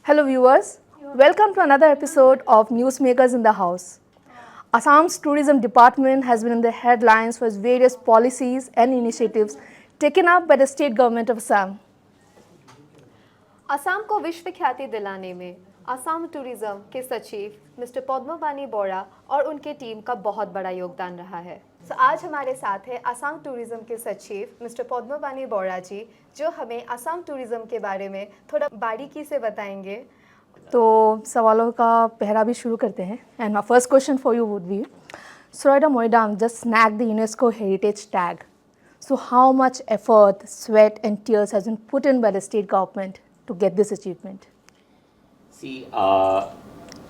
Hello viewers, welcome to another episode of Newsmakers in the House. Assam's tourism department has been in the headlines for its various policies and initiatives taken up by the state government of Assam. Assam को विश्व ख्याति दिलाने में Assam tourism के सचिव mister Padmapani बोरा और उनके team का बहुत बड़ा योगदान रहा है। आज हमारे साथ है असम टूरिज्म के सचिव मिस्टर पद्मपानी बोरा जी, जो हमें असम टूरिज्म के बारे में थोड़ा बारीकी से बताएंगे। तो सवालों का पहरा भी शुरू करते हैं। And my first question for you would be, Charaideo Maidam just snagged the UNESCO heritage tag. So how much effort, sweat and tears has been put in by the state government to get this achievement? See,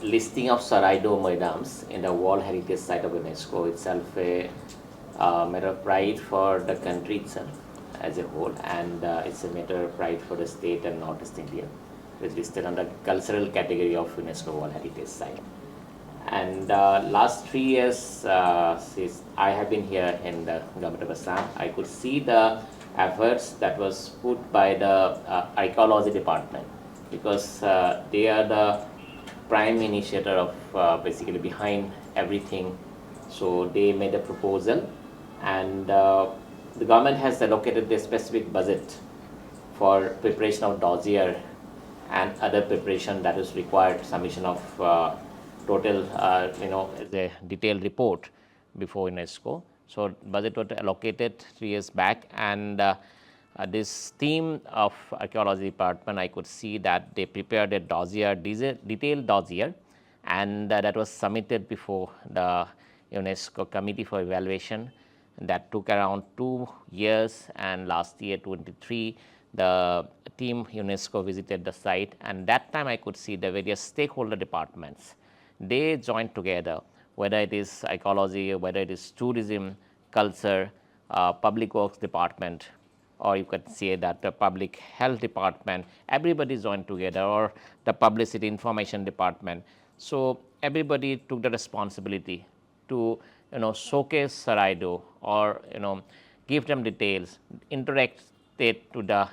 listing of Charaideo Maidams in the World Heritage Site of UNESCO itself a matter of pride for the country itself as a whole, and it's a matter of pride for the state and Northeast India. It's listed under cultural category of UNESCO World Heritage Site. And last 3 years, since I have been here in the government of Assam, I could see the efforts that was put by the archaeology department, because they are the prime initiator of basically behind everything. So they made a proposal, and the government has allocated a specific budget for preparation of dossier and other preparation that is required, submission of total, the detailed report before UNESCO. So budget was allocated 3 years back, and this team of archaeology department, I could see that they prepared a dossier, detailed dossier, and that was submitted before the UNESCO committee for evaluation. That took around 2 years, and last year 23 the team UNESCO visited the site, and that time I could see the various stakeholder departments. They joined together, whether it is archaeology, whether it is tourism, culture, public works department, or you could say that the public health department, everybody joined together, or the publicity information department. So everybody took the responsibility to showcase Charaideo, or give them details, interact it to the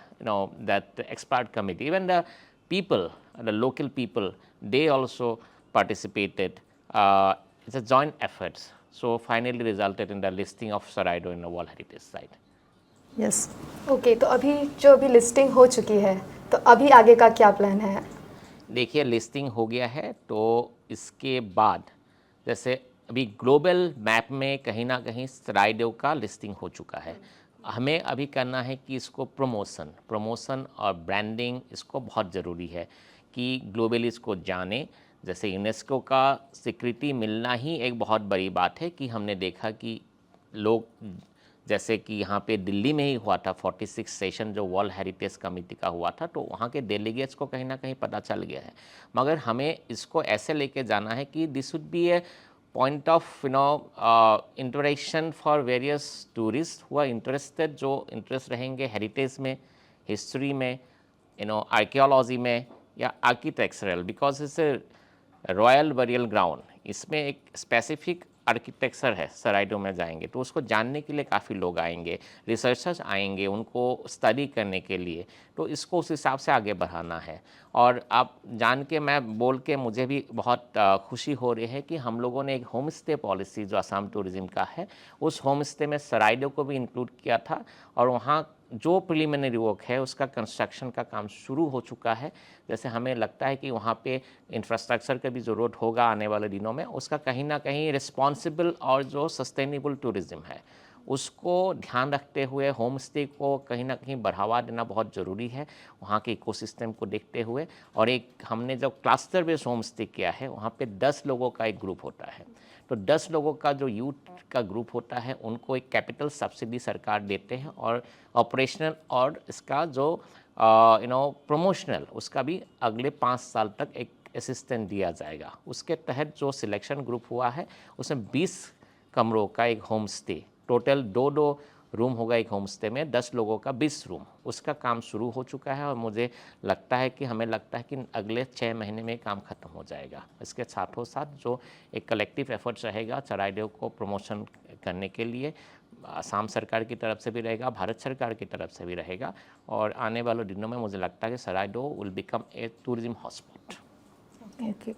that expert committee. Even the people, the local people, they also participated. It's a joint efforts. So finally resulted in the listing of Charaideo in the World Heritage Site. Yes. Okay, तो अभी listing हो चुकी है, तो अभी आगे का क्या प्लान है? देखिए, लिस्टिंग हो गया है, तो इसके बाद जैसे अभी ग्लोबल मैप में कहीं ना कहीं चराइदेव का लिस्टिंग हो चुका है। हमें अभी करना है कि इसको प्रमोशन और ब्रांडिंग, इसको बहुत ज़रूरी है कि ग्लोबली इसको जाने। जैसे यूनेस्को का स्वीकृति मिलना ही एक बहुत बड़ी बात है कि हमने देखा कि लोग, जैसे कि यहाँ पे दिल्ली में ही हुआ था 46 सेशन जो वर्ल्ड हेरिटेज कमेटी का हुआ था, तो वहाँ के डेलीगेट्स को कहीं ना कहीं पता चल गया है। मगर हमें इसको ऐसे लेके जाना है कि this would be a point of interaction for various tourist who are interested, जो इंटरेस्ट रहेंगे हेरिटेज में, हिस्ट्री में, आर्कियोलॉजी में या architectural, because it's a royal burial ground. इसमें एक स्पेसिफिक आर्किटेक्चर है। चराइदेव में जाएंगे तो उसको जानने के लिए काफ़ी लोग आएंगे, रिसर्चर्स आएंगे उनको स्टडी करने के लिए, तो इसको उस हिसाब से आगे बढ़ाना है। और आप जान के, मैं बोल के मुझे भी बहुत खुशी हो रही है कि हम लोगों ने एक होम स्टे पॉलिसी जो असम टूरिज्म का है, उस होम स्टे में चराइदेव को भी इंक्लूड किया था, और वहाँ जो प्रिलिमिनरी वर्क है उसका कंस्ट्रक्शन का काम शुरू हो चुका है। जैसे हमें लगता है कि वहाँ पे इंफ्रास्ट्रक्चर की भी ज़रूरत होगा आने वाले दिनों में, उसका कहीं ना कहीं रिस्पॉन्सिबल और जो सस्टेनेबल टूरिज़्म है उसको ध्यान रखते हुए होम स्टे को कहीं ना कहीं बढ़ावा देना बहुत ज़रूरी है, वहाँ के इकोसिस्टम को देखते हुए। और एक हमने जब क्लस्टर बेस्ड होम स्टे किया है, वहाँ पे 10 लोगों का एक ग्रुप होता है, तो 10 लोगों का जो यूथ का ग्रुप होता है उनको एक कैपिटल सब्सिडी सरकार देते हैं, और ऑपरेशनल और इसका जो प्रमोशनल, उसका भी अगले 5 साल तक एक असिस्टेंट दिया जाएगा। उसके तहत जो सिलेक्शन ग्रुप हुआ है उसमें 20 कमरों का एक होम स्टे, टोटल 2 रूम होगा एक होम स्टे में, 10 लोगों का 20 रूम, उसका काम शुरू हो चुका है। और मुझे लगता है कि हमें लगता है कि अगले 6 महीने में काम ख़त्म हो जाएगा। इसके साथों साथ जो एक कलेक्टिव एफर्ट्स रहेगा चराइदेव को प्रमोशन करने के लिए, असम सरकार की तरफ से भी रहेगा, भारत सरकार की तरफ से भी रहेगा, और आने वाले दिनों में मुझे लगता है कि Charaideo will become a tourism hotspot. Okay.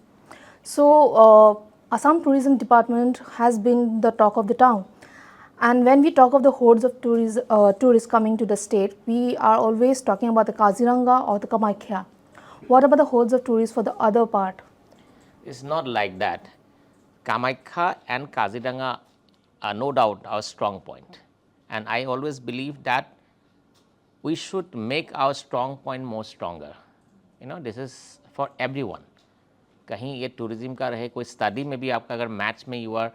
So, Assam Tourism Department has been the talk of the town. And when we talk of the hordes of tourists coming to the state, we are always talking about the Kaziranga or the Kamakhya. What about the hordes of tourists for the other part? It's not like that. Kamakhya and Kaziranga are no doubt our strong point. And I always believe that we should make our strong point more stronger. This is for everyone. कहीं ये tourism का रहे, कोई study में भी आपका अगर maths में you are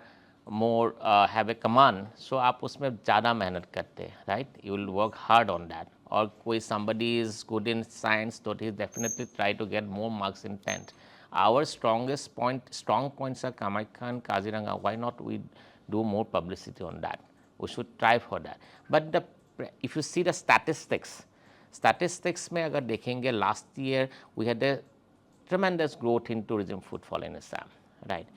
more have a command, so आप उसमें ज़्यादा मेहनत करते हैं, right, you will work hard on that. और कोई somebody is good in science, so he definitely try to get more marks in 10th. Our strong points are Kamakhya and Kaziranga. Why not we do more publicity on that? We should try for that. But if you see the statistics में अगर देखेंगे, last year we had a tremendous growth in tourism footfall in Assam, right?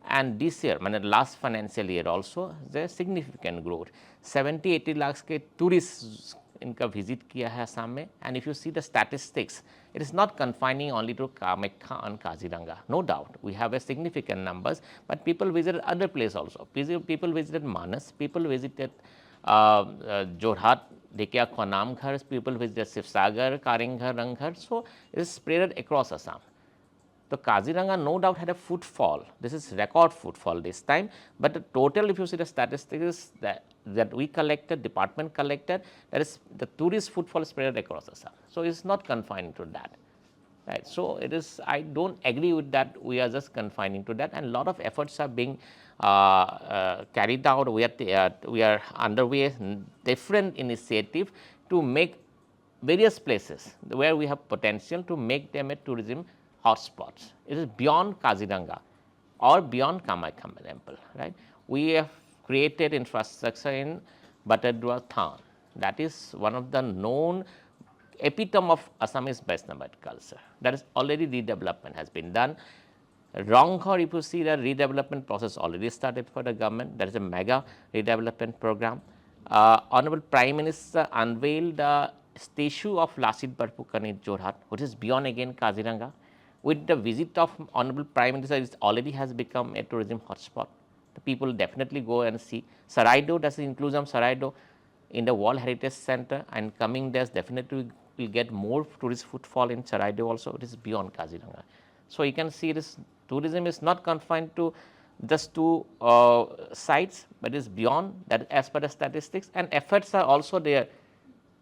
And this year, last financial year also, there is significant growth. 70-80 lakhs के tourists इनका visit किया है असम में. And if you see the statistics, it is not confining only to Kamakhya and Kaziranga. No doubt, we have a significant numbers, but people visited other places also. People visited Manas, people visited Jorhat, Dekya Khwanamghar, people visited Sivsagar, Karinghar, Ranghar. So it is spread across Assam. So Kaziranga no doubt had a footfall. This is record footfall this time. But the total, if you see the statistics that we collected, department collected, that is the tourist footfall spread across Assam. So it's not confined to that. Right. So it is. I don't agree with that. We are just confining to that, and a lot of efforts are being carried out. We are underway different initiative to make various places where we have potential to make them a tourism hotspots. It is beyond Kaziranga or beyond Kamakhya temple, right? We have created infrastructure in Batadua Than. That is one of the known epitome of Assamese Vaishnava culture. That is already redevelopment has been done. Ranghar, if you see the redevelopment process already started for the government, there is a mega redevelopment program. Honorable Prime Minister unveiled the statue of Lasit Barpukani Jorhat, which is beyond again Kaziranga. With the visit of Honorable Prime Minister, it already has become a tourism hotspot. The people definitely go and see. Charaideo, that's the inclusion of Charaideo in the World Heritage Center, and coming days definitely will get more tourist footfall in Charaideo also. It is beyond Kaziranga. So you can see this tourism is not confined to just two sites, but is beyond that as per the statistics, and efforts are also there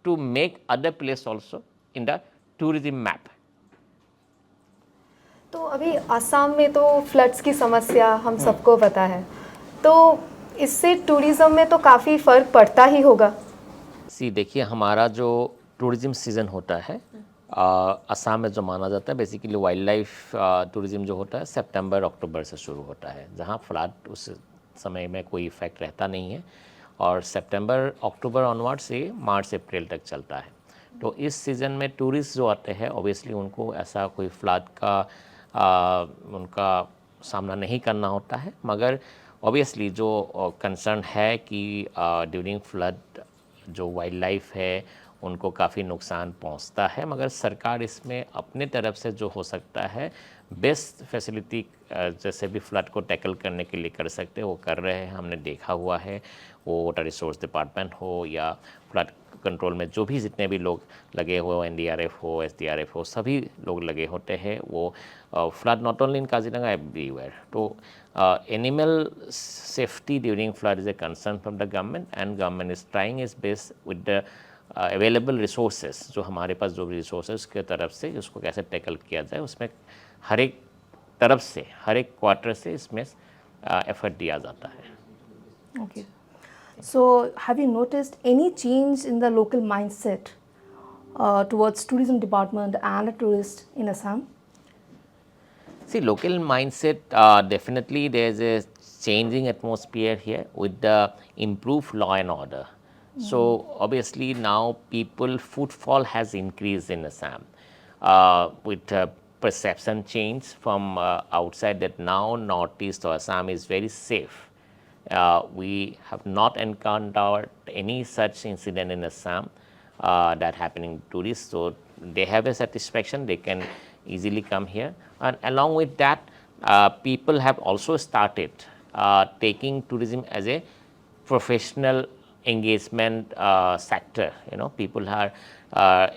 to make other places also in the tourism map. तो अभी असम में तो floods की समस्या हम सबको पता है, तो इससे टूरिज्म में तो काफ़ी फ़र्क पड़ता ही होगा. देखिए, हमारा जो टूरिज्म सीज़न होता है असम में जो माना जाता है, बेसिकली वाइल्ड लाइफ टूरिज्म जो होता है सितंबर अक्टूबर से शुरू होता है, जहाँ फ्लड उस समय में कोई इफेक्ट रहता नहीं है, और सितंबर अक्टूबर ऑनवर्ड से मार्च अप्रैल तक चलता है. तो इस सीज़न में टूरिस्ट जो आते हैं ऑब्वियसली उनको ऐसा कोई फ्लड का उनका सामना नहीं करना होता है, मगर ऑब्वियसली जो कंसर्न है कि ड्यूरिंग फ्लड जो वाइल्ड लाइफ है उनको काफ़ी नुकसान पहुंचता है, मगर सरकार इसमें अपने तरफ से जो हो सकता है बेस्ट फैसिलिटी जैसे भी फ्लड को टैकल करने के लिए कर सकते हैं वो कर रहे हैं. हमने देखा हुआ है, वो वाटर रिसोर्स डिपार्टमेंट हो या फ्लड कंट्रोल में जो भी जितने भी लोग लगे हुए, NDRF हो, SDRF हो, सभी लोग लगे होते हैं. वो flood not only in Kaziranga, everywhere. तो animal safety during flood is a concern from the government, and government is trying his best with the available resources, जो हमारे पास जो भी रिसोर्सेज के तरफ से उसको कैसे टैकल किया जाए, उसमें हर एक तरफ से हर एक क्वार्टर से इसमें एफर्ट दिया जाता है. Okay. So, have you noticed any change in the local mindset towards tourism department and a tourist in Assam? See, local mindset, definitely there is a changing atmosphere here with the improved law and order. So obviously now footfall has increased in Assam with perception change from outside that now Northeast or Assam is very safe. We have not encountered any such incident in Assam that happening to tourists. So they have a satisfaction. They can easily come here. And along with that, people have also started taking tourism as a professional engagement sector. You know, people are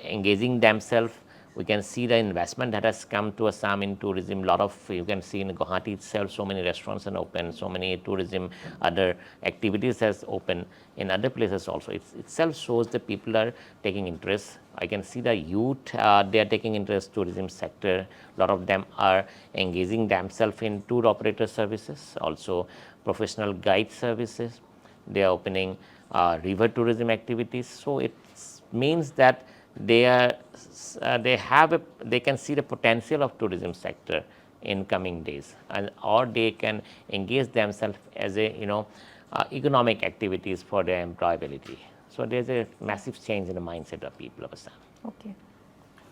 engaging themselves. We can see the investment that has come to Assam in tourism. Lot of, you can see in Guwahati itself, so many restaurants are open, so many tourism other activities has opened in other places also. It itself shows that people are taking interest. I can see the youth, they are taking interest tourism sector. A lot of them are engaging themselves in tour operator services, also professional guide services. They are opening river tourism activities. So it means that they are they can see the potential of tourism sector in coming days, and or they can engage themselves as a economic activities for their employability. So there's a massive change in the mindset of people of Assam. Okay.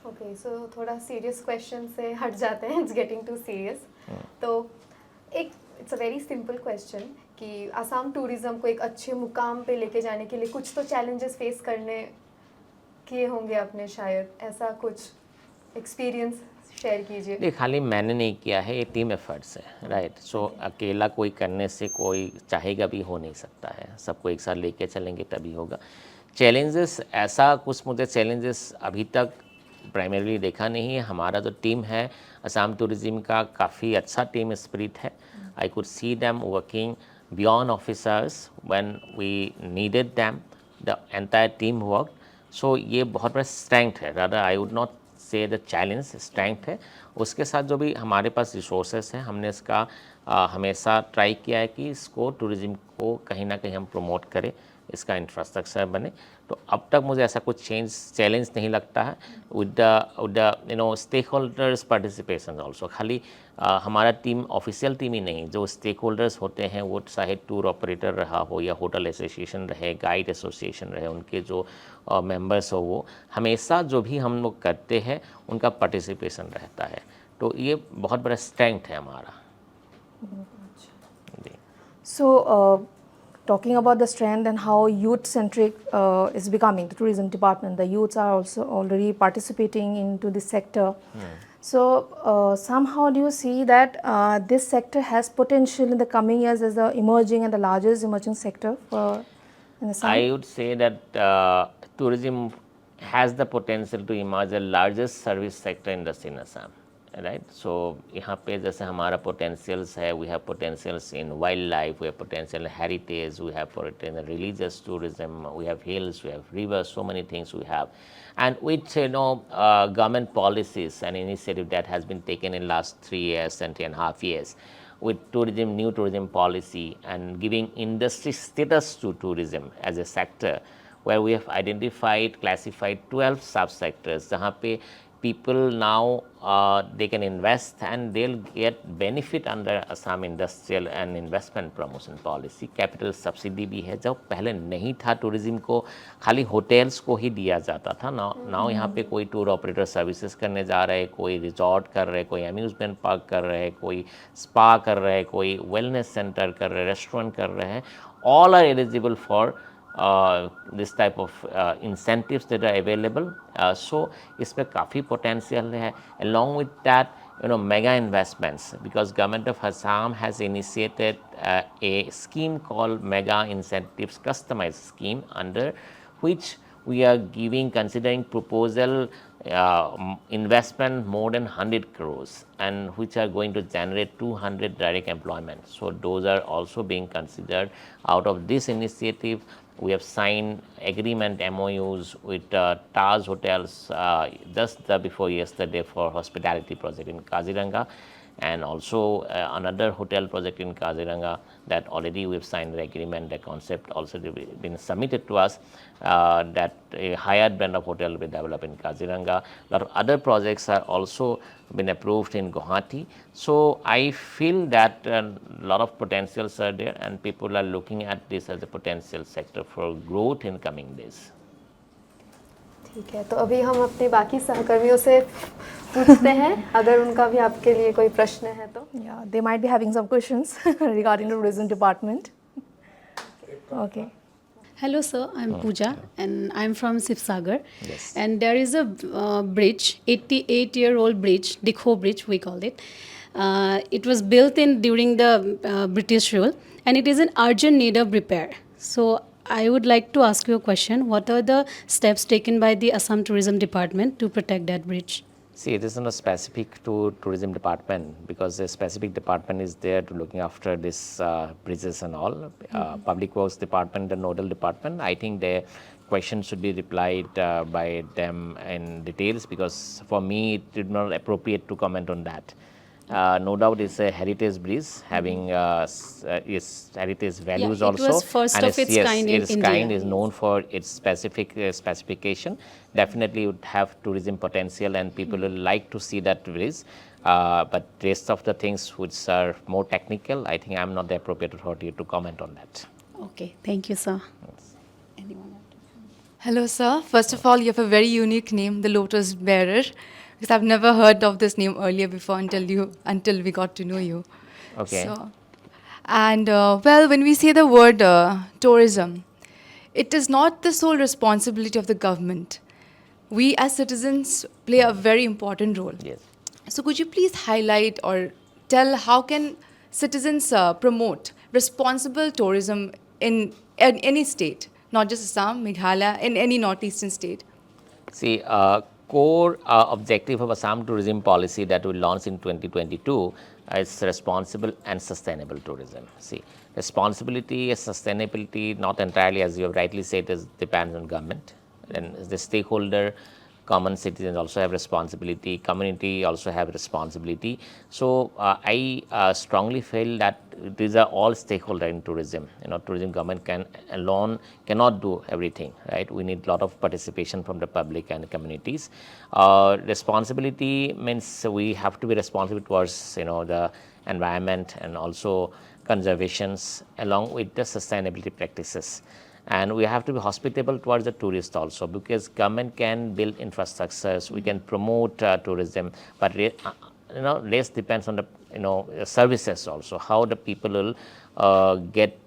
Okay so थोड़ा serious question से हट जाते हैं, it's getting to serious. तो एक it's a very simple question कि Assam tourism को एक अच्छे मुकाम पे लेके जाने के लिए कुछ तो चैलेंजेस फेस करने किए होंगे आपने, शायद ऐसा कुछ एक्सपीरियंस शेयर कीजिए. ये खाली मैंने नहीं किया है, ये टीम एफर्ट्स है, राइट. सो अकेला कोई करने से कोई चाहेगा भी हो नहीं सकता है. सबको एक साथ लेके चलेंगे तभी होगा. चैलेंजेस ऐसा कुछ मुझे चैलेंजेस अभी तक प्राइमरीली देखा नहीं है. हमारा जो टीम है असम टूरिज्म का, काफ़ी अच्छा टीम स्पिरिट है. I could see them working beyond officers when we needed them. The entire team work. So ये बहुत बड़ा स्ट्रेंथ है. Rather I would not say the challenge, strength है. उसके साथ जो भी हमारे पास रिसोर्सेस हैं, हमने इसका हमेशा ट्राई किया है कि इसको टूरिज्म को कहीं ना कहीं हम प्रमोट करें, इसका इंफ्रास्ट्रक्चर बने. तो अब तक मुझे ऐसा कुछ चैलेंज नहीं लगता है. With the stakeholders participation also. खाली हमारा टीम ऑफिशियल टीम ही नहीं, जो स्टेक होल्डर्स होते हैं वो चाहे टूर ऑपरेटर रहा हो या होटल एसोसिएशन रहे, गाइड एसोसिएशन रहे, उनके जो मेंबर्स हो, वो हमेशा जो भी हम लोग करते हैं उनका पार्टिसिपेशन रहता है. तो ये बहुत बड़ा स्ट्रेंथ है हमारा. So, talking about the strength and how youth-centric is becoming the tourism department, the youths are also already participating into this sector. So, somehow do you see that this sector has potential in the coming years as the emerging and the largest emerging sector for in Assam? I would say that tourism has the potential to emerge the largest service sector industry in Assam. Right. So यहाँ पे जैसे हमारा potentials है, we have potentials in wild life, we have potential heritage, we have potential religious tourism, we have hills, we have rivers, so many things we have. And with government policies and initiative that has been taken in last 3 years and 3.5 years, with tourism, new tourism policy and giving industry status to tourism as a sector, where we have identified, classified 12 subsectors, जहाँ पे people now they can invest and they'll get benefit under Assam Industrial and Investment Promotion Policy. Capital subsidy भी है, जो पहले नहीं था. Tourism को खाली होटल्स को ही दिया जाता था. नाउ यहाँ पे कोई टूर ऑपरेटर सर्विसेज करने जा रहे हैं, कोई रिजॉर्ट कर रहे हैं, कोई अम्यूजमेंट पार्क कर रहे हैं, कोई स्पा कर रहे हैं, कोई वेलनेस सेंटर कर रहे हैं, रेस्टोरेंट कर रहे हैं. All are eligible for this type of incentives that are available. So इसमें काफ़ी potential है. Along with that, mega investments, because government of Assam has initiated a scheme called mega incentives customized scheme, under which we are considering proposal investment more than 100 crores, and which are going to generate 200 direct employment. So those are also being considered. Out of this initiative, we have signed agreement MOUs with Taj Hotels just before yesterday for hospitality project in Kaziranga, and also another hotel project in Kaziranga that already we have signed the agreement. The concept also been submitted to us, that a higher brand of hotel will be developed in Kaziranga. A lot of other projects are also been approved in Guwahati. So I feel that a lot of potentials are there, and people are looking at this as a potential sector for growth in coming days. ठीक है, तो अभी हम अपने बाकी सहकर्मियों से पूछते हैं, अगर उनका भी आपके लिए कोई प्रश्न है तो. Yeah, they might be having some questions regarding the tourism department. Okay. Hello, sir. I'm Pooja, and I'm from Sivsagar. Yes. And there is a bridge, 88-year-old bridge, Dikho Bridge, we call it. It was built in during the British rule, and it is in urgent need of repair. So I would like to ask you a question. What are the steps taken by the Assam Tourism Department to protect that bridge? See, it is not specific to tourism department because a specific department is there to looking after this bridges and all. Public Works Department, the nodal department. I think the question should be replied by them in details because for me it is not appropriate to comment on that. No doubt it's a heritage bridge having its heritage values it also. was first of its kind in its India. kind is known for its specific specification. Definitely would have tourism potential and people will like to see that bridge. But rest of the things which are more technical, I think I'm not the appropriate authority to comment on that. Okay, thank you, sir. Anyone else? Hello, sir. First of all, you have a very unique name, the Lotus Bearer, because I've never heard of this name earlier before until we got to know you. Okay. So, and well, when we say the word tourism, it is not the sole responsibility of the government. We as citizens play a very important role. Yes. So could you please highlight or tell how can citizens promote responsible tourism in any state, not just Assam, Meghalaya, in any northeastern state? See, core objective of Assam tourism policy that we launched in 2022 is responsible and sustainable tourism. See, responsibility and sustainability not entirely, as you have rightly said, depends on government. And the stakeholder, common citizens also have responsibility, community also have responsibility. So I strongly feel that these are all stakeholders in tourism. Tourism government cannot do everything, right? We need a lot of participation from the public and the communities. Responsibility means we have to be responsible towards the environment and also conservations along with the sustainability practices. And we have to be hospitable towards the tourists also because government can build infrastructures, we can promote tourism, but less depends on the services also, how the people will get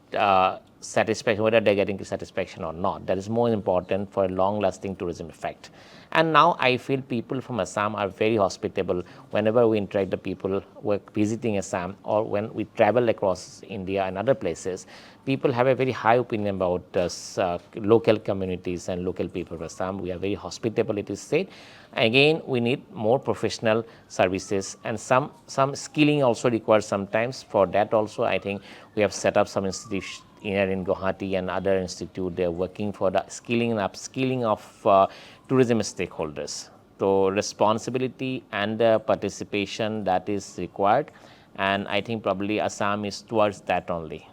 satisfaction, whether they're getting satisfaction or not. That is more important for a long-lasting tourism effect. And now I feel people from Assam are very hospitable whenever we interact the people who are visiting Assam or when we travel across India and other places. People have a very high opinion about us, local communities and local people of Assam. We are very hospitable, it is said. Again, we need more professional services and some skilling also required sometimes. For that also, I think we have set up some institutions here in Guwahati and other institute. They are working for the skilling and upskilling of tourism stakeholders. So responsibility and participation that is required, and I think probably Assam is towards that only.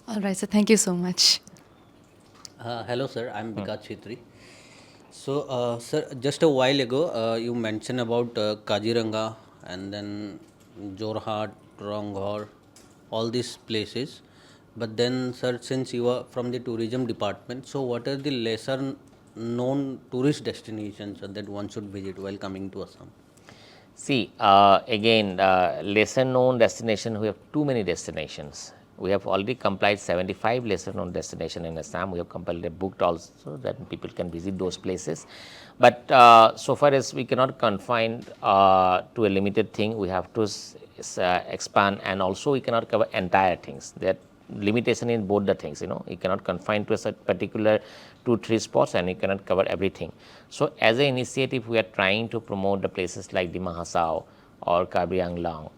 All right, so thank you so much. Hello, sir. I'm Vikas Chhetri. So, sir, just a while ago, you mentioned about Kaziranga and then Jorhat, Ronghor, all these places. But then, sir, since you are from the tourism department, so what are the lesser known tourist destinations that one should visit while coming to Assam? See, again, lesser known destination, we have too many destinations. We have already complied 75 lesser known destinations in Assam. We have compiled a book also that people can visit those places. But so far as we cannot confine to a limited thing, we have to expand, and also we cannot cover entire things. That limitation in both the things, you cannot confine to a particular 2-3 spots and you cannot cover everything. So as an initiative, we are trying to promote the places like Dima Hasao or Kaziranga,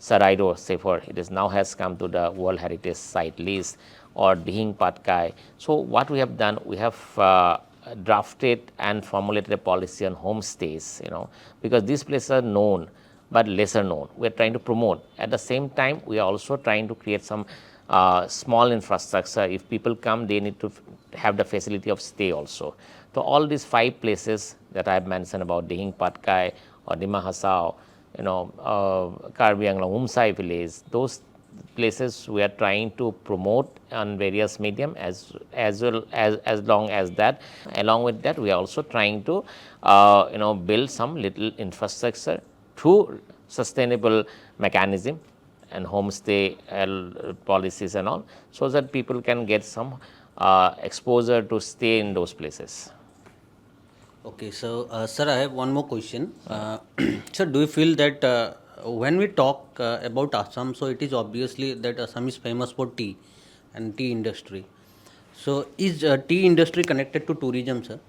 Charaideo Sefer, it is now has come to the World Heritage Site list, or Dihing Patkai. So what we have done, we have drafted and formulated a policy on homestays, because these places are known but lesser known. We are trying to promote. At the same time, we are also trying to create some small infrastructure. If people come, they need to have the facility of stay also. So all these 5 places that I have mentioned about Dihing Patkai or Dima Hasao, Kaziranga, Umsai village, those places we are trying to promote on various medium as well as long as that. Along with that, we are also trying to build some little infrastructure through sustainable mechanism and homestay policies and all, so that people can get some exposure to stay in those places. Okay, so sir, I have one more question. Sir, do you feel that when we talk about Assam, so it is obviously that Assam is famous for tea and tea industry. So is tea industry connected to tourism, sir?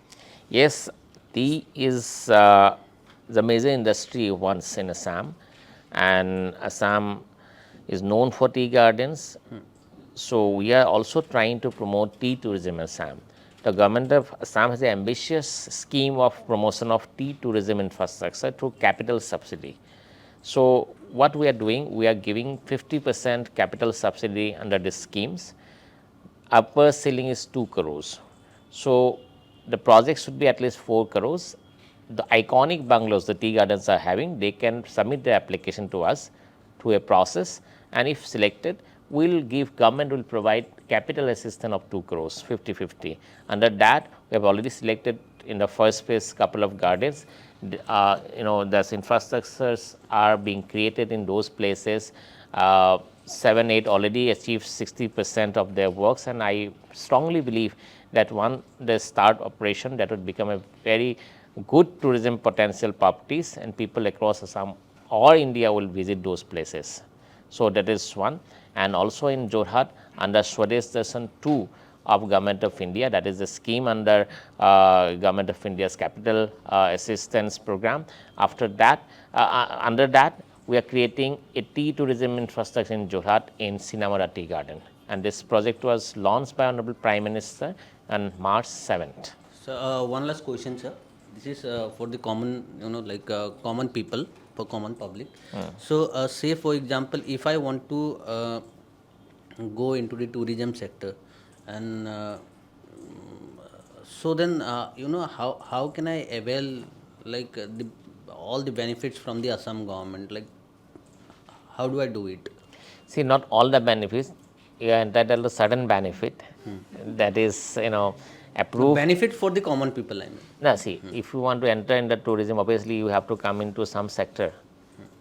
Yes, tea is the major industry once in Assam, and Assam is known for tea gardens. So we are also trying to promote tea tourism in Assam. The government of Assam has an ambitious scheme of promotion of tea tourism infrastructure through capital subsidy. So what we are doing, we are giving 50% capital subsidy under these schemes. Upper ceiling is 2 crores. So the project should be at least 4 crores. The iconic bungalows the tea gardens are having, they can submit their application to us through a process, and if selected, government will provide capital assistance of 2 crores, 50-50. Under that, we have already selected in the first phase couple of gardens. Those infrastructures are being created in those places. 7, 8 already achieved 60% of their works, and I strongly believe that once they start operation, that would become a very good tourism potential properties, and people across Assam or India will visit those places. So that is one. And also in Jorhat, under Swadesh Darshan 2 of Government of India, that is the scheme under Government of India's capital assistance program. After that, under that, we are creating a tea tourism infrastructure in Jorhat in Sinamara Tea Garden, and this project was launched by Honorable Prime Minister on March 7th. So one last question, sir. This is for the common, common people, for common public. So say for example, if I want to go into the tourism sector, and so then how can I avail all the benefits from the Assam government? Like, how do I do it? See, not all the benefits, you are entitled to certain benefit that is, approved. Benefit for the common people, I mean. No, see, if you want to enter into tourism, obviously you have to come into some sector,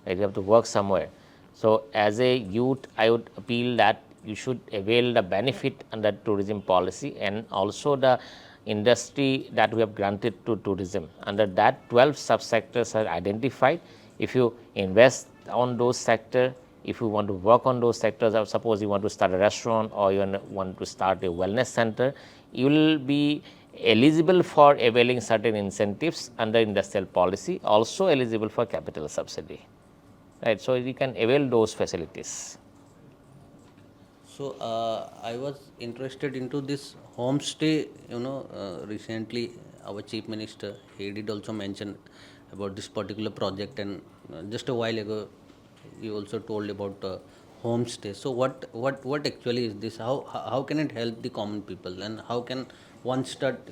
right? You have to work somewhere. So as a youth, I would appeal that you should avail the benefit under tourism policy, and also the industry that we have granted to tourism. Under that, 12 subsectors are identified. If you invest on those sectors, if you want to work on those sectors, or suppose you want to start a restaurant or you want to start a wellness center, you will be eligible for availing certain incentives under industrial policy, also eligible for capital subsidy, right? So you can avail those facilities. So I was interested into this homestay. Recently our chief minister, he did also mention about this particular project, and just a while ago you also told about homestay. So what actually is this? How can it help the common people, and how can one start?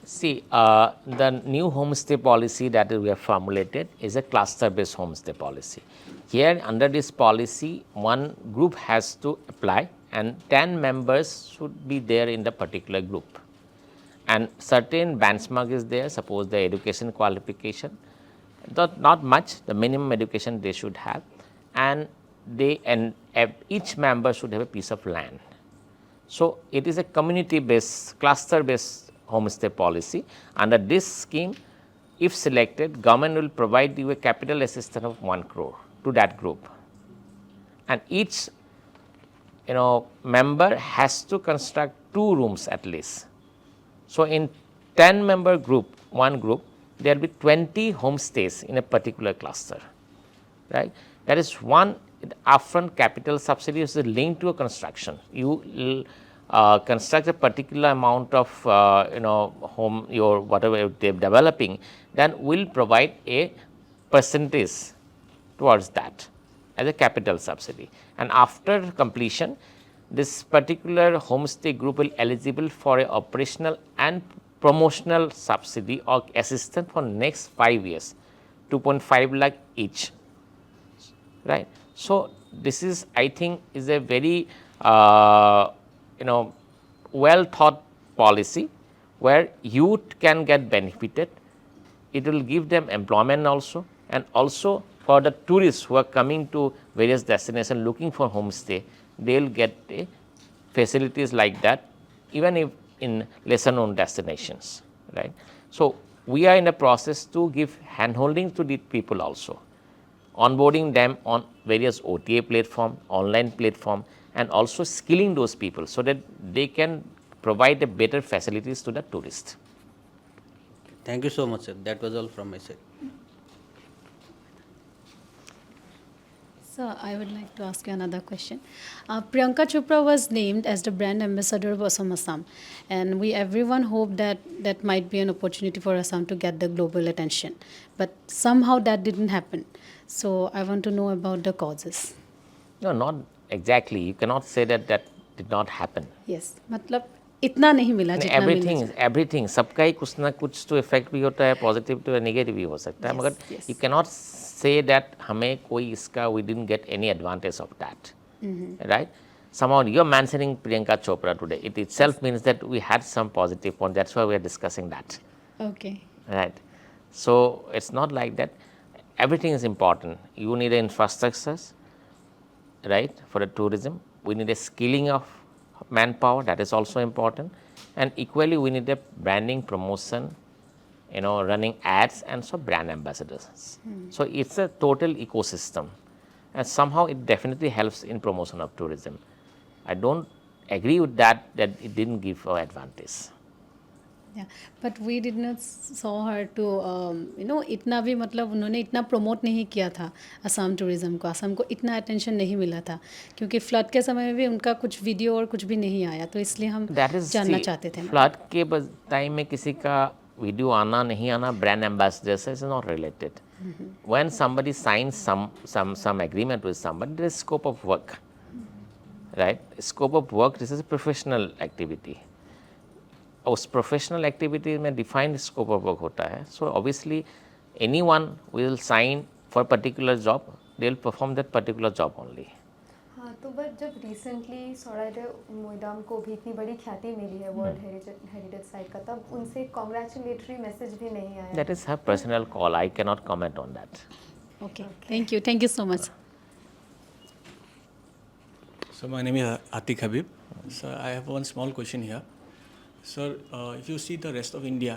See, the new homestay policy that we have formulated is a cluster-based homestay policy. Here, under this policy, one group has to apply, and 10 members should be there in the particular group. And certain benchmark is there, suppose the education qualification, not much, the minimum education they should have, and each member should have a piece of land. So it is a community-based, cluster-based homestay policy. Under this scheme, if selected, government will provide you a capital assistance of 1 crore to that group, and each member has to construct 2 rooms at least. So in 10-member group, one group, there will be 20 homestays in a particular cluster, right? That is one upfront capital subsidy is linked to a construction. You construct a particular amount of home, your whatever they're developing, then will provide a percentage towards that as a capital subsidy. And after completion, this particular homestay group will eligible for a operational and promotional subsidy or assistance for next 5 years, 2.5 lakh each, right? So this is, I think, is a very well thought policy where youth can get benefited. It will give them employment also, and also for the tourists who are coming to various destinations looking for homestay, they will get facilities like that even if in lesser known destinations, right. So, we are in a process to give handholding to the people also, onboarding them on various OTA platform, online platform, and also skilling those people so that they can provide a better facilities to the tourist. Thank you so much, sir. That was all from my side. So I would like to ask you another question. Priyanka Chopra was named as the brand ambassador of Assam, and we everyone hope that that might be an opportunity for Assam to get the global attention, but somehow that didn't happen. So I want to know about the causes. No, not exactly. You cannot say that that did not happen. Yes, मतलब इतना नहीं मिला जितना मिलना चाहिए. Everything सबका ही कुछ ना कुछ तो इफेक्ट भी होता है, पॉजिटिव तो नेगेटिव भी हो सकता है, मगर यू कैनॉट से दैट हमें कोई इसका we didn't get any advantage of that, right. Somehow you are mentioning Priyanka Chopra today. It itself means that we had some positive point. That's why we are discussing that. Okay. Right. So it's not like that. Everything is important. You need infrastructures, right, for the tourism. We need a skilling of manpower, that is also important, and equally we need a branding, promotion, running ads, and so brand ambassadors. So it's a total ecosystem, and somehow it definitely helps in promotion of tourism. I don't agree with that it didn't give an advantage. Yeah, but we did not saw her to इतना भी मतलब उन्होंने इतना promote नहीं किया था Assam tourism को. असम को इतना अटेंशन नहीं मिला था क्योंकि फ्लड के समय में भी उनका कुछ वीडियो और कुछ भी नहीं आया, तो इसलिए हम जानना चाहते थे. फ्लड के टाइम में किसी का वीडियो आना नहीं आना ब्रांड एम्बेसडर से is not related. When somebody science some agreement with somebody, there is scope of work, right. Scope of work, this is a professional activity. उस प्रोफेशनल एक्टिविटी में डिफाइंड स्कोप ऑफ वर्क होता है. So obviously anyone will sign for particular job, they will perform that particular job only. हाँ, तो but जब recently Charaideo Madame को भी इतनी बड़ी ख्याति मिली है वर्ल्ड हेरिटेज साइट का, तब उनसे कॉन्ग्रेचुलेटरी मैसेज भी नहीं आया. That is her personal call, I can not comment on that. Okay, thank you so much. So my name is Atik Habib. So I have one small question here. Sir, if you see the rest of India,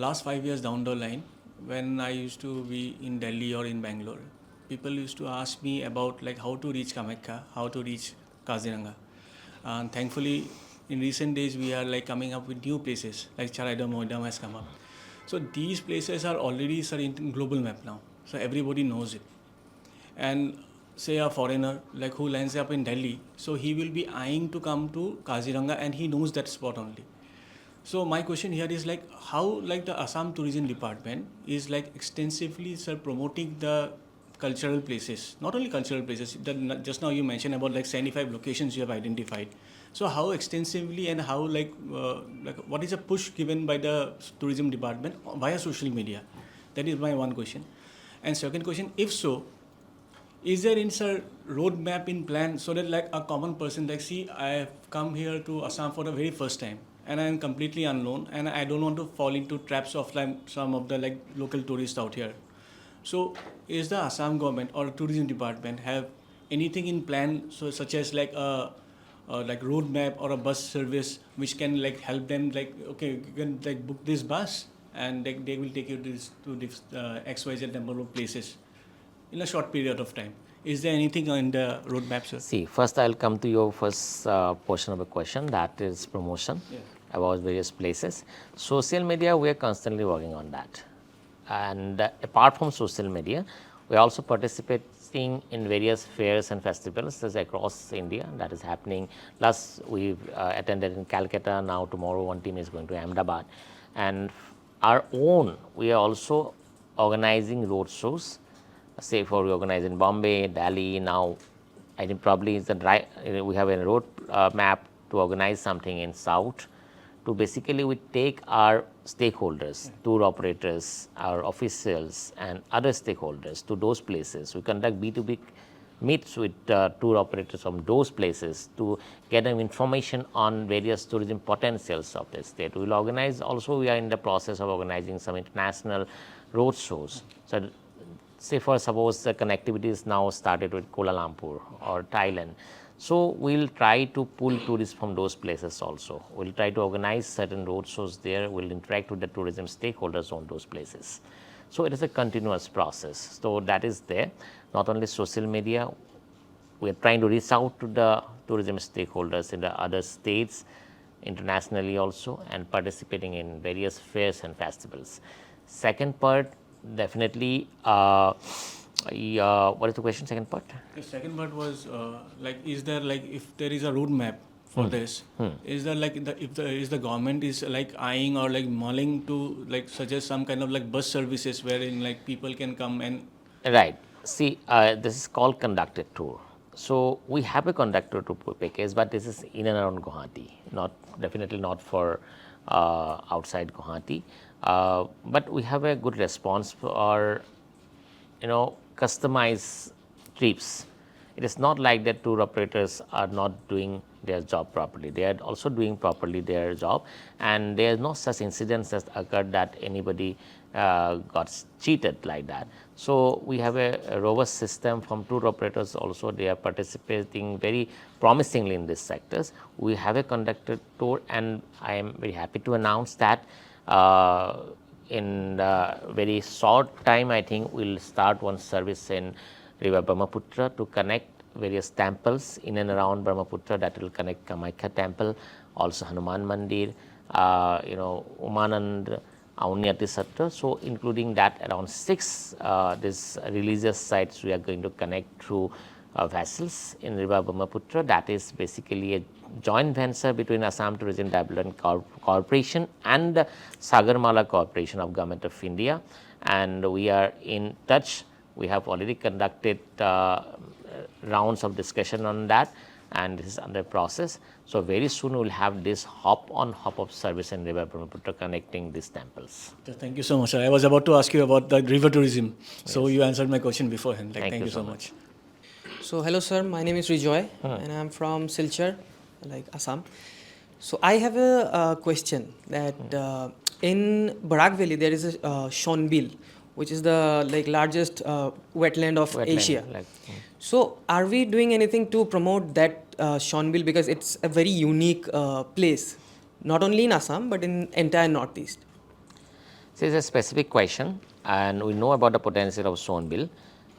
last 5 years down the line, when I used to be in Delhi or in Bangalore, people used to ask me about like how to reach Kamakhya, how to reach Kaziranga. And thankfully, in recent days, we are like coming up with new places, like Charaideo Maidam has come up. So these places are already, sir, in global map now. So everybody knows it. And say a foreigner like who lands up in Delhi, so he will be eyeing to come to Kaziranga and he knows that spot only. So my question here is like how like the Assam Tourism Department is like extensively, sir, promoting the cultural places, not only cultural places, just now you mentioned about like 75 locations you have identified. So how extensively and how like what is a push given by the tourism department via social media? That is my one question. And second question, if so, is there in sir roadmap in plan so that like a common person like, see, I have come here to Assam for the very first time and I am completely unknown and I don't want to fall into traps of like some of the like local tourists out here. So is the Assam government or tourism department have anything in plan, so such as like a like roadmap or a bus service which can like help them like, okay, you can like book this bus and they will take you to this XYZ number of places in a short period of time. Is there anything in the roadmap, sir? See, first I'll come to your first portion of the question, that is promotion about various places. Social media, we are constantly working on that. And apart from social media, we are also participating in various fairs and festivals across India that is happening. Last we've attended in Calcutta, now tomorrow one team is going to Ahmedabad. And our own, we are also organizing road shows. Say for we organize in Bombay, Delhi, now I think probably is we have a road map to organize something in South, to basically we take our stakeholders, tour operators, our officials and other stakeholders to those places. We conduct B2B meets with tour operators from those places to get them information on various tourism potentials of the state. We will organize also, we are in the process of organizing some international road shows. So say for suppose the connectivity is now started with Kuala Lumpur or Thailand. So we'll try to pull tourists from those places also. We'll try to organize certain road shows there. We'll interact with the tourism stakeholders on those places. So it is a continuous process. So that is there. Not only social media, we are trying to reach out to the tourism stakeholders in the other states, internationally also, and participating in various fairs and festivals. Second part, definitely, what is the question, second part? The second part was like, is there like, if there is a roadmap for this, is there like, is the government is like eyeing or like mulling to like suggest some kind of like bus services wherein like people can come and. Right. See, this is called conducted tour. So we have a conducted tour package, but this is in and around Guwahati, not definitely not for outside Guwahati. But we have a good response for, customized trips. It is not like that tour operators are not doing their job properly. They are also doing properly their job, and there is no such incidents that occurred that anybody got cheated like that. So we have a robust system from tour operators also. They are participating very promisingly in these sectors. We have a conducted tour, and I am very happy to announce that in very short time, I think we'll start one service in River Brahmaputra to connect various temples in and around Brahmaputra. That will connect Kamakhya temple, also Hanuman Mandir, Umanand, Aunyati Satta. So including that, around 6 these religious sites we are going to connect through vessels in River Brahmaputra. That is basically a joint venture between Assam Tourism Development Corporation and the Sagarmala Corporation of Government of India, and we are in touch. We have already conducted rounds of discussion on that, and this is under process. So very soon we will have this hop on hop off service in River Brahmaputra connecting these temples. Thank you so much, sir. I was about to ask you about the river tourism, so you answered my question beforehand. Like, thank you so much. So hello sir, my name is Rijoy and I'm from Silchar, like Assam. So I have a question that in Barak Valley there is a Shonbil, which is the largest wetland of Asia. So are we doing anything to promote that Shonbil, because it's a very unique place, not only in Assam but in entire Northeast? So it's a specific question, and we know about the potential of Shonbil.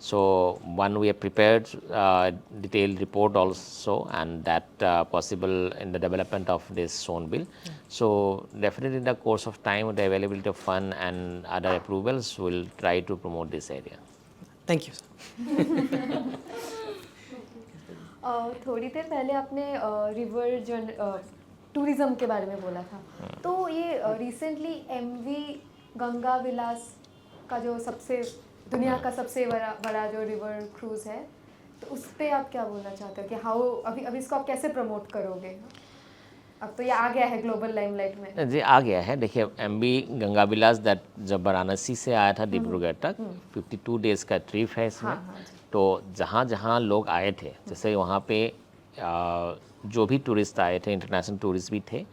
So one, we have prepared detailed report also, and that possible in the development of this Shonbil. So definitely in the course of time, with the availability of fund and other approvals, we'll try to promote this area. Thank you, sir. थोड़ी देर पहले आपने river tourism के बारे में बोला था, तो ये रिसेंटली एमवी गंगा विलास का जो सबसे दुनिया का सबसे बड़ा जो रिवर क्रूज़ है, तो उस पर आप क्या बोलना चाहते हो कि हाउ अभी इसको आप कैसे प्रमोट करोगे? अब तो ये आ गया है ग्लोबल लाइमलाइट में। जी आ गया है। देखिए एमवी गंगा विलास दैट जब वाराणसी से आया था डिब्रूगढ़ तक 52 डेज़ का ट्रिप है इसमें। तो जहाँ जहाँ लोग आए थे, जैसे वहाँ पे जो भी टूरिस्ट आए थे, इंटरनेशनल टूरिस्ट भी थे,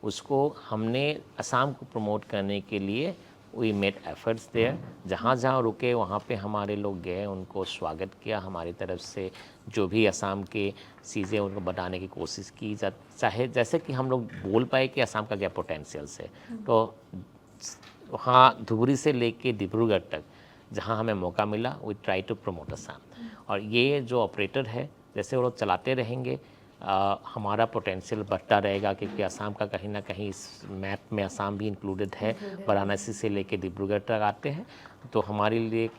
उसको हमने असम को प्रमोट करने के लिए वी मेड एफर्ट्स देयर। जहाँ जहाँ रुके वहाँ पे हमारे लोग गए, उनको स्वागत किया, हमारी तरफ से जो भी असम के चीज़ें उनको बताने की कोशिश की, चाहे जैसे कि हम लोग बोल पाए कि असम का क्या पोटेंशियल्स है। तो वहाँ धुबरी से लेके डिब्रूगढ़ तक जहाँ हमें मौका मिला, we try to promote Assam. और ये जो ऑपरेटर है, जैसे वो लोग चलाते रहेंगे, हमारा पोटेंशियल बढ़ता रहेगा, क्योंकि असम का कहीं ना कहीं इस मैप में असम भी इंक्लूडेड है। वाराणसी से लेके डिब्रूगढ़ तक आते हैं, तो हमारे लिए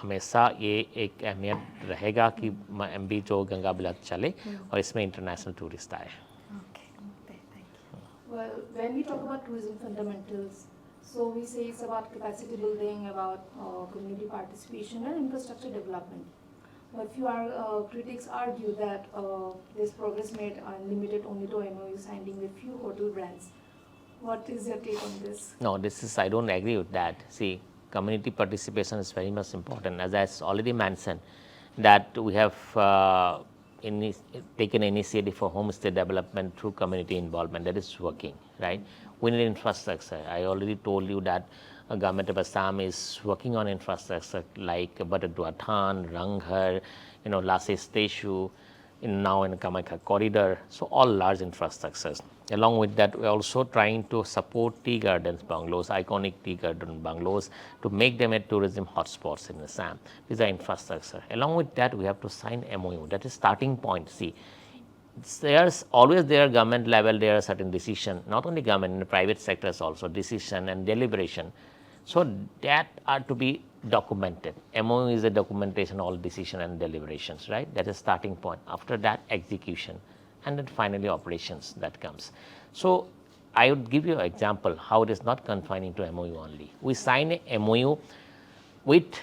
हमेशा ये एक अहमियत रहेगा कि एमवी जो गंगा विलास चले और इसमें इंटरनेशनल टूरिस्ट आए। Well, when we talk about tourism fundamentals, so we say it's about capacity building, about community participation and infrastructure development. But few critics argue that this progress made limited only to MOU signing with few hotel brands. What is your take on this? No, I don't agree with that. See, community participation is very much important. As I already mentioned, that we have taken initiative for homestay development through community involvement. That is working, right? We need infrastructure. I already told you that government of Assam is working on infrastructure like Badaduatan, Ranghar, Lase Station, now in Kamakhya corridor, so all large infrastructures. Along with that, we are also trying to support tea gardens bungalows, iconic tea garden bungalows, to make them a tourism hotspots in Assam. These are infrastructure. Along with that, we have to sign MOU. That is starting point. See, there's always there government level, there are certain decision, not only government, in the private sectors also, decision and deliberation. So that are to be documented. MOU is a documentation, all decision and deliberations, right? That is starting point. After that, execution, and then finally operations that comes. So I would give you an example how it is not confining to MOU only. We sign a MOU with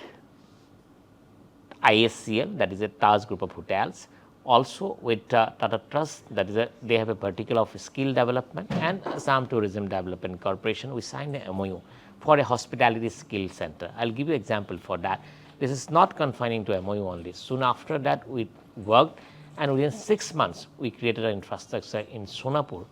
ISCL, that is a Taj group of hotels, also with Tata Trust, that is they have a particular of skill development, and Assam Tourism Development Corporation. We signed a MOU for a hospitality skill center. I'll give you example for that. This is not confining to MOU only. Soon after that, we worked, and within 6 months, we created an infrastructure in Sonapur.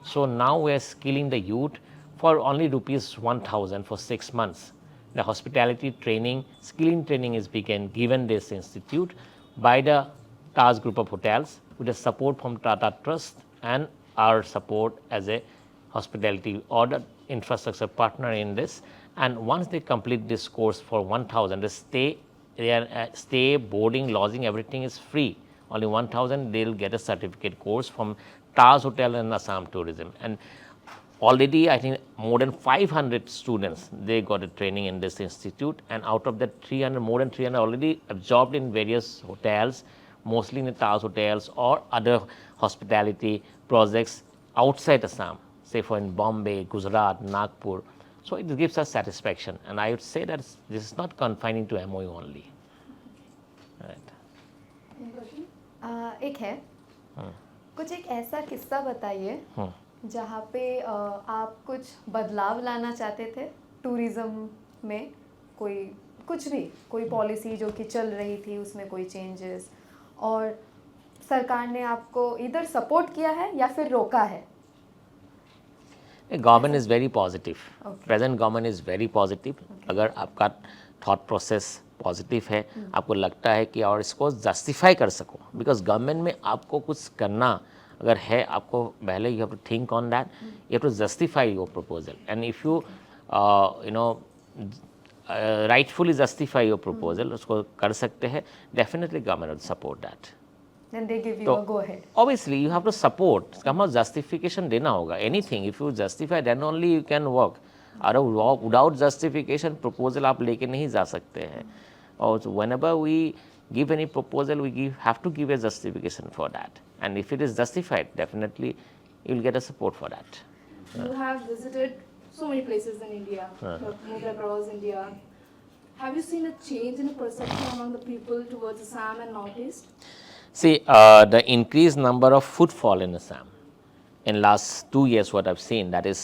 So now we are skilling the youth for only rupees 1,000 for 6 months. The hospitality training, skilling training is given this institute by the Taj group of hotels with the support from Tata Trust and our support as a hospitality or the infrastructure partner in this. And once they complete this course for 1,000, stay, boarding, lodging, everything is free. Only 1,000, they'll get a certificate course from Taj Hotel and Assam Tourism. And already, I think more than 500 students, they got a training in this institute, and out of that 300, more than 300 already absorbed in various hotels, mostly in the Taj hotels or other hospitality projects outside Assam, say for in Bombay, Gujarat, Nagpur. So it gives us satisfaction, and I would say that this is not confining to MOU only. Right. एक है कुछ एक ऐसा किस्सा बताइए जहाँ पे आप कुछ बदलाव लाना चाहते थे टूरिज्म में, कुछ भी कोई पॉलिसी जो कि चल रही थी उसमें कोई चेंजेस, और सरकार ने आपको इधर सपोर्ट किया है या फिर रोका है? Government is very positive, present government is very positive. अगर आपका थॉट प्रोसेस पॉजिटिव है, आपको लगता है कि और इसको जस्टिफाई कर सको, बिकॉज गवर्नमेंट में आपको कुछ करना अगर है, आपको पहले you have to think on that, you have to justify your proposal, and if you rightfully justify your proposal, उसको कर सकते हैं, definitely government will support that. Then they give you a go ahead. Obviously, you have to support. Somehow justification देना होगा. Anything, if you justify, then only you can work. और without justification, proposal आप लेके नहीं जा सकते हैं. Or whenever we give any proposal, we have to give a justification for that. And if it is justified, definitely you will get a support for that. You have visited so many places in India, moved across India. Have you seen a change in the perception among the people towards Assam and Northeast? See, the increased number of footfall in Assam in last 2 years, what I've seen, that is,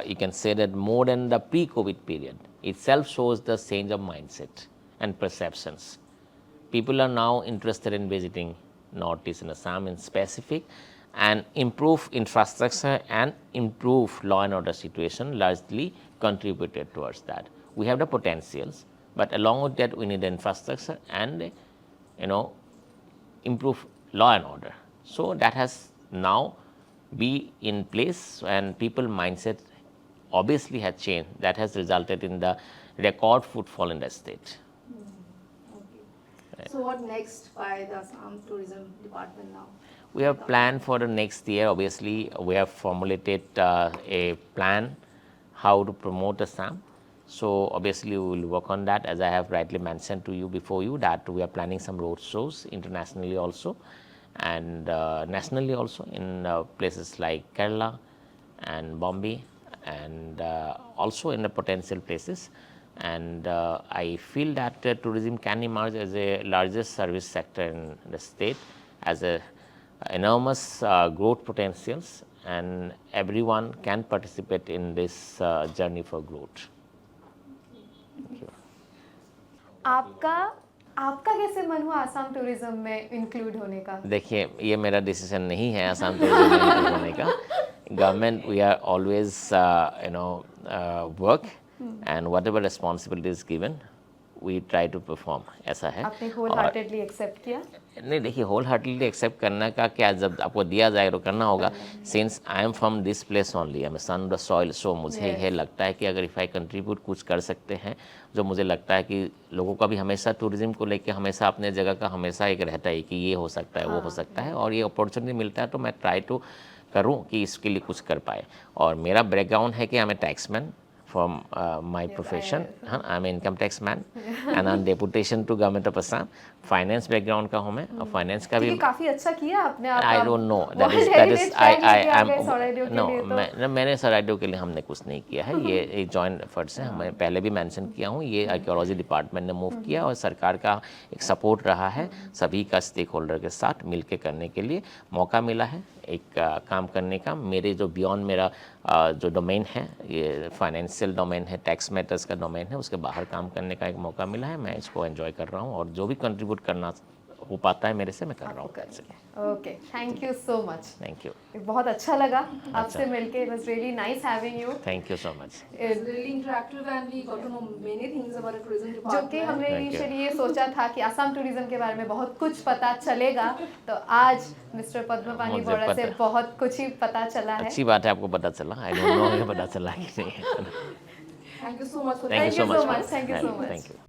you can say that more than the pre-COVID period itself shows the change of mindset and perceptions. People are now interested in visiting Northeast and Assam in specific, and improve infrastructure and improve law and order situation largely contributed towards that. We have the potentials, but along with that, we need the infrastructure and, improve law and order. So that has now be in place, and people mindset obviously has changed. That has resulted in the record footfall in the state. So what next by the Assam Tourism Department now? We have planned for the next year. Obviously, we have formulated a plan how to promote Assam. So obviously, we will work on that. As I have rightly mentioned to you before you, that we are planning some road shows internationally also, and nationally also in places like Kerala and Bombay, and also in the potential places. And I feel that tourism can emerge as a largest service sector in the state, as a enormous growth potentials, and everyone can participate in this journey for growth. आपका कैसे मन हुआ Assam tourism में include होने का? देखिए, ये मेरा डिसीजन नहीं है आसाम टूरिज्म में इंक्लूड होने का. Government, we are always work and whatever responsibility is given we try to perform, ऐसा है। आपने होल हार्टेडली एक्सेप्ट किया? नहीं, देखिए होल हार्टली एक्सेप्ट करने का क्या, जब आपको दिया जाए तो करना होगा। Since I am from this place only, I am son the soil, so मुझे ये लगता है कि अगर इफ़ आई कंट्रीब्यूट कुछ कर सकते हैं, जो मुझे लगता है कि लोगों का भी हमेशा टूरिज्म को लेके हमेशा अपने जगह का हमेशा एक रहता है कि ये हो सकता है, वो हो सकता है, और ये अपॉर्चुनिटी मिलता है तो मैं ट्राई टू करूँ कि इसके लिए कुछ कर पाए। और मेरा बैकग्राउंड है कि I am a taxman from my profession. I'm an income tax man and on deputation to government of Assam. Finance background का हूँ मैं, और फाइनेंस का भी काफी अच्छा किया आपने। आप I don't know that is no, मैंने सराइडेओ के लिए हमने कुछ नहीं किया है, ये एक जॉइंट एफर्ट्स है। मैं पहले भी मेंशन किया हूँ, ये आर्कियोलॉजी डिपार्टमेंट ने मूव किया और सरकार का एक सपोर्ट रहा है, सभी का स्टेक होल्डर के साथ मिलके करने के लिए मौका मिला है एक काम करने का। मेरे जो बियॉन्ड मेरा जो डोमेन है, ये फाइनेंशियल डोमेन है, टैक्स मैटर्स का डोमेन है, उसके बाहर काम करने का एक मौका मिला है। मैं इसको एंजॉय कर रहा हूँ और जो भी कंट्रीब्यूट करना हो पाता है मेरे से, मैं कर रहा हूँ। Okay, thank you so much. Thank you. बहुत अच्छा लगा आपसे मिलके। It was really nice having you. Thank you so much. really interactive and we got to know many things about the tourism जो department. कि हमने इनिशियली ये सोचा था कि असम टूरिज्म के बारे में बहुत कुछ पता चलेगा, तो आज मिस्टर पद्मपानी मुझे बोरा से पता- बहुत कुछ ही पता चला है। अच्छी बात है, आपको पता चला। आई डोंट नो, मुझे पता चला कि नहीं। Thank you so much for thank you so much. Thank you so much. Thank you.